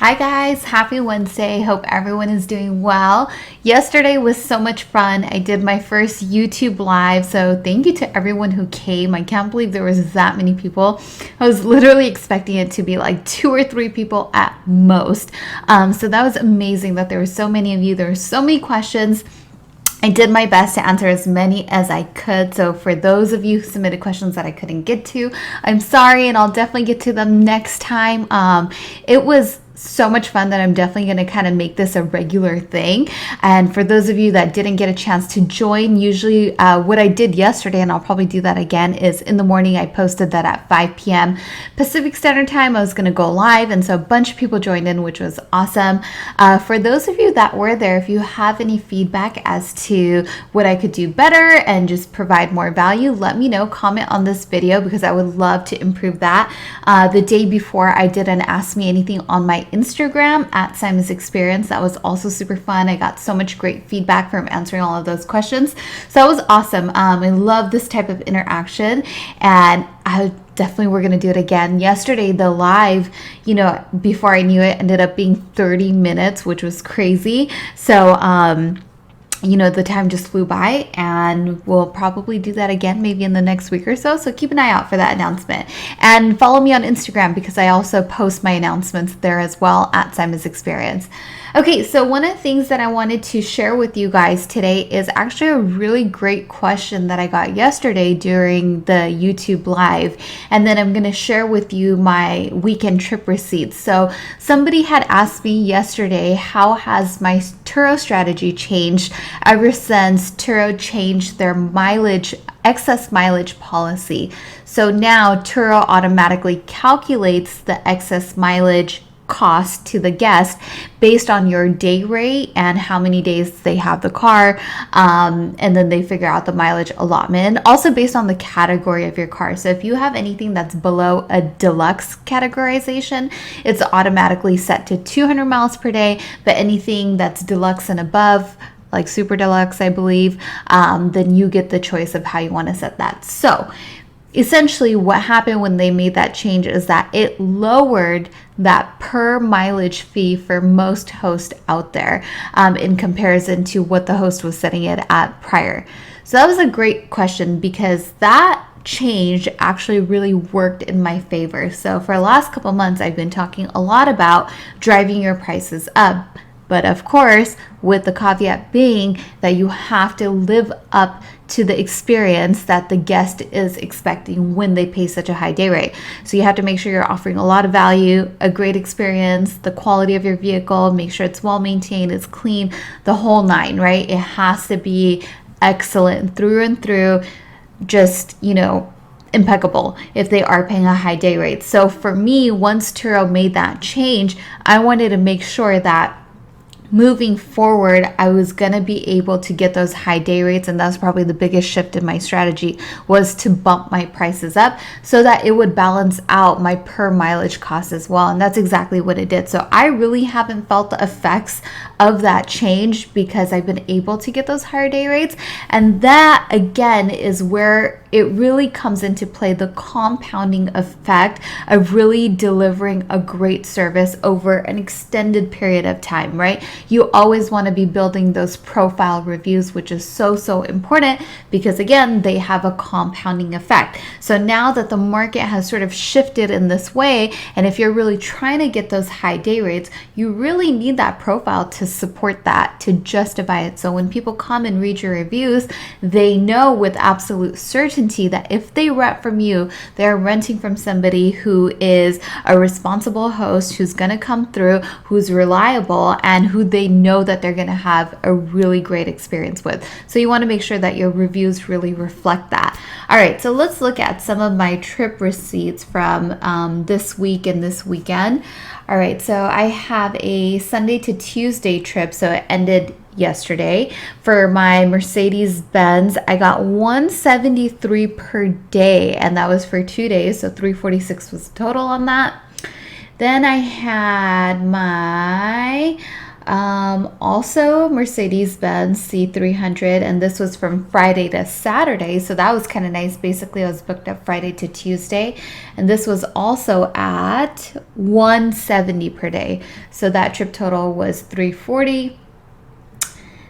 Hi guys, happy Wednesday. Hope everyone is doing well. Yesterday was so much fun. I did my first YouTube live, so thank you to everyone who came. I can't believe there was that many people. I was literally expecting it to be like 2 or 3 people at most. So that was amazing that there were so many of you. There were so many questions. I did my best to answer as many as I could. So for those of you who submitted questions that I couldn't get to, I'm sorry, and I'll definitely get to them next time. It was so much fun that I'm definitely going to kind of make this a regular thing. And for those of you that didn't get a chance to join, usually what I did yesterday, and I'll probably do that again, is in the morning I posted that at 5 p.m. Pacific Standard Time I was going to go live, and so a bunch of people joined in, which was awesome. For those of you that were there, if you have any feedback as to what I could do better and just provide more value, let me know. Comment on this video because I would love to improve that. The day before I did an Ask Me Anything on my Instagram at Saimah's Experience. That was also super fun. I got so much great feedback from answering all of those questions. So that was awesome. I love this type of interaction, and definitely we're going to do it again. Yesterday, the live, before I knew it, ended up being 30 minutes, which was crazy. So, the time just flew by, and we'll probably do that again maybe in the next week or so. So keep an eye out for that announcement. And follow me on Instagram because I also post my announcements there as well at Saimah's Experience. Okay, so one of the things that I wanted to share with you guys today is actually a really great question that I got yesterday during the YouTube live. And then I'm going to share with you my weekend trip receipts. So somebody had asked me yesterday, how has my Turo strategy changed ever since Turo changed their excess mileage policy? So now Turo automatically calculates the excess mileage cost to the guest based on your day rate and how many days they have the car, and then they figure out the mileage allotment, also based on the category of your car. So if you have anything that's below a deluxe categorization, it's automatically set to 200 miles per day, but anything that's deluxe and above, like super deluxe, I believe, then you get the choice of how you want to set that. So essentially what happened when they made that change is that it lowered that per mileage fee for most hosts out there, in comparison to what the host was setting it at prior. So that was a great question because that change actually really worked in my favor. So for the last couple months, I've been talking a lot about driving your prices up. But of course, with the caveat being that you have to live up to the experience that the guest is expecting when they pay such a high day rate. So you have to make sure you're offering a lot of value, a great experience, the quality of your vehicle, make sure it's well maintained, it's clean, the whole nine, right? It has to be excellent through and through, just, impeccable if they are paying a high day rate. So for me, once Turo made that change, I wanted to make sure that moving forward, I was going to be able to get those high day rates. And that's probably the biggest shift in my strategy, was to bump my prices up so that it would balance out my per mileage cost as well. And that's exactly what it did. So I really haven't felt the effects of that change because I've been able to get those higher day rates. And that again is where it really comes into play, the compounding effect of really delivering a great service over an extended period of time, right? You always want to be building those profile reviews, which is so important because again, they have a compounding effect. So now that the market has sort of shifted in this way, and if you're really trying to get those high day rates, you really need that profile to support that, to justify it. So when people come and read your reviews, they know with absolute certainty that if they rent from you, they're renting from somebody who is a responsible host, who's going to come through, who's reliable, and who they know that they're going to have a really great experience with. So you want to make sure that your reviews really reflect that. All right, so let's look at some of my trip receipts from this week and this weekend. All right, so I have a Sunday to Tuesday trip, so it ended yesterday. For my Mercedes-Benz, I got $173 per day, and that was for 2 days, so $346 was total on that. Then I had my Also Mercedes-Benz C300, and this was from Friday to Saturday, so that was kind of nice. Basically, I was booked up Friday to Tuesday, and this was also at 170 per day. So that trip total was 340.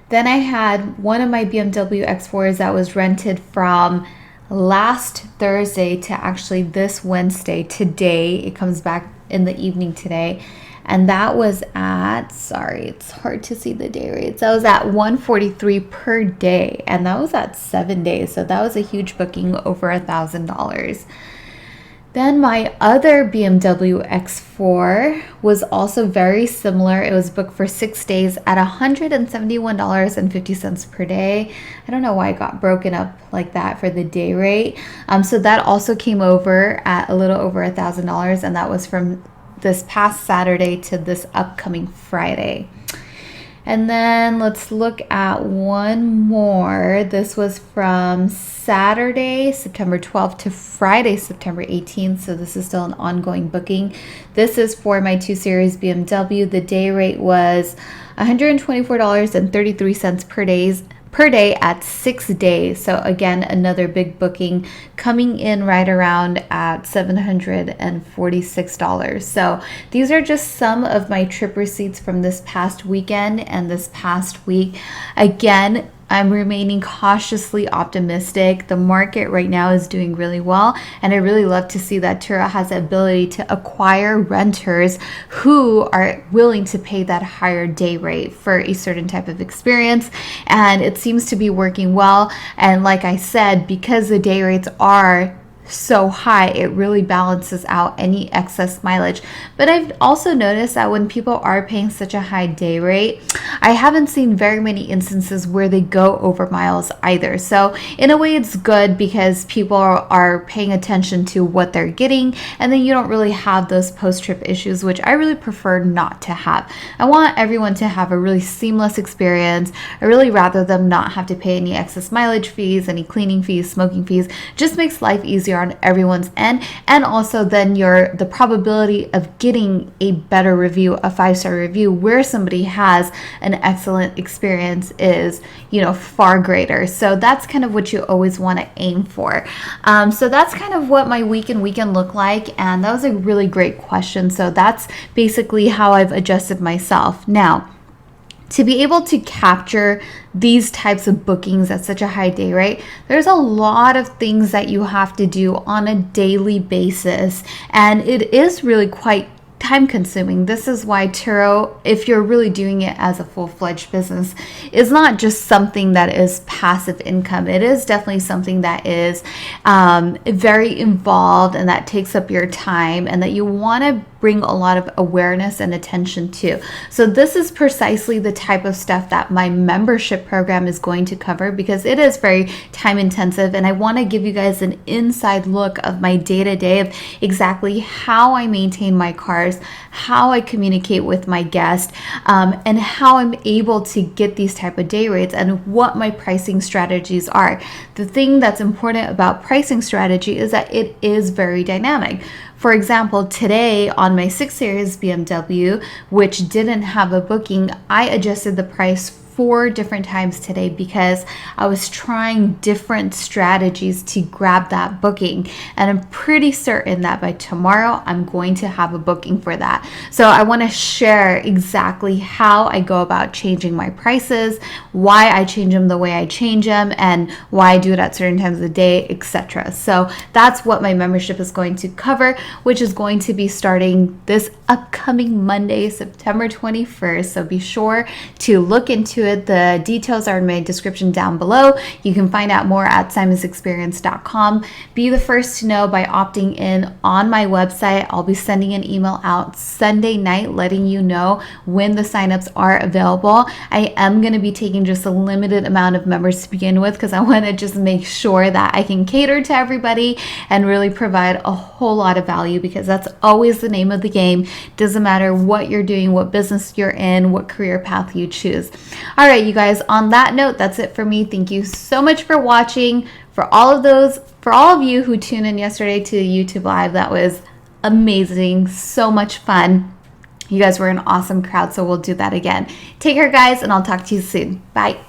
Then I had one of my BMW X4s that was rented from last Thursday to actually this Wednesday. Today, it comes back in the evening today. And that was at, sorry, it's hard to see the day rates. That was at 143 per day, and that was at 7 days. So that was a huge booking, over $1,000. Then my other BMW X4 was also very similar. It was booked for 6 days at $171.50 per day. I don't know why it got broken up like that for the day rate. So that also came over at a little over $1,000, and that was from this past Saturday to this upcoming Friday. And then let's look at one more. This was from Saturday, September 12th to Friday, September 18th. So this is still an ongoing booking. This is for my 2 Series BMW. The day rate was $124.33 per day at 6 days. So again, another big booking coming in right around at $746. So these are just some of my trip receipts from this past weekend and this past week. Again, I'm remaining cautiously optimistic. The market right now is doing really well, and I really love to see that Turo has the ability to acquire renters who are willing to pay that higher day rate for a certain type of experience, and it seems to be working well. And like I said, because the day rates are so high, it really balances out any excess mileage. But I've also noticed that when people are paying such a high day rate, I haven't seen very many instances where they go over miles either. So in a way, it's good because people are paying attention to what they're getting, and then you don't really have those post-trip issues, which I really prefer not to have. I want everyone to have a really seamless experience. I really rather them not have to pay any excess mileage fees, any cleaning fees, smoking fees. Just makes life easier on everyone's end, and also then the probability of getting a better review, a 5-star review where somebody has an excellent experience is, far greater. So that's kind of what you always want to aim for. So that's kind of what my weekend looked like, and that was a really great question. So that's basically how I've adjusted myself. Now, to be able to capture these types of bookings at such a high day rate, there's a lot of things that you have to do on a daily basis, and it is really quite time consuming. This is why Turo, if you're really doing it as a full-fledged business, is not just something that is passive income. It is definitely something that is very involved and that takes up your time, and that you want to bring a lot of awareness and attention to. So this is precisely the type of stuff that my membership program is going to cover, because it is very time intensive, and I want to give you guys an inside look of my day-to-day of exactly how I maintain my cars, how I communicate with my guests, and how I'm able to get these type of day rates, and what my pricing strategies are. The thing that's important about pricing strategy is that it is very dynamic. For example, today on my 6 Series BMW, which didn't have a booking, I adjusted the price 4 different times today because I was trying different strategies to grab that booking, and I'm pretty certain that by tomorrow I'm going to have a booking for that. So I want to share exactly how I go about changing my prices, why I change them the way I change them, and why I do it at certain times of the day, etc. So that's what my membership is going to cover, which is going to be starting this upcoming Monday, September 21st. So be sure to look into it. The details are in my description down below. You can find out more at simonsexperience.com. Be the first to know by opting in on my website. I'll be sending an email out Sunday night letting you know when the signups are available. I am going to be taking just a limited amount of members to begin with, because I want to just make sure that I can cater to everybody and really provide a whole lot of value, because that's always the name of the game. Doesn't matter what you're doing, what business you're in, what career path you choose. All right, you guys, on that note, that's it for me. Thank you so much for watching. For all of you who tuned in yesterday to the YouTube live, that was amazing, so much fun. You guys were an awesome crowd, so we'll do that again. Take care, guys, and I'll talk to you soon. Bye.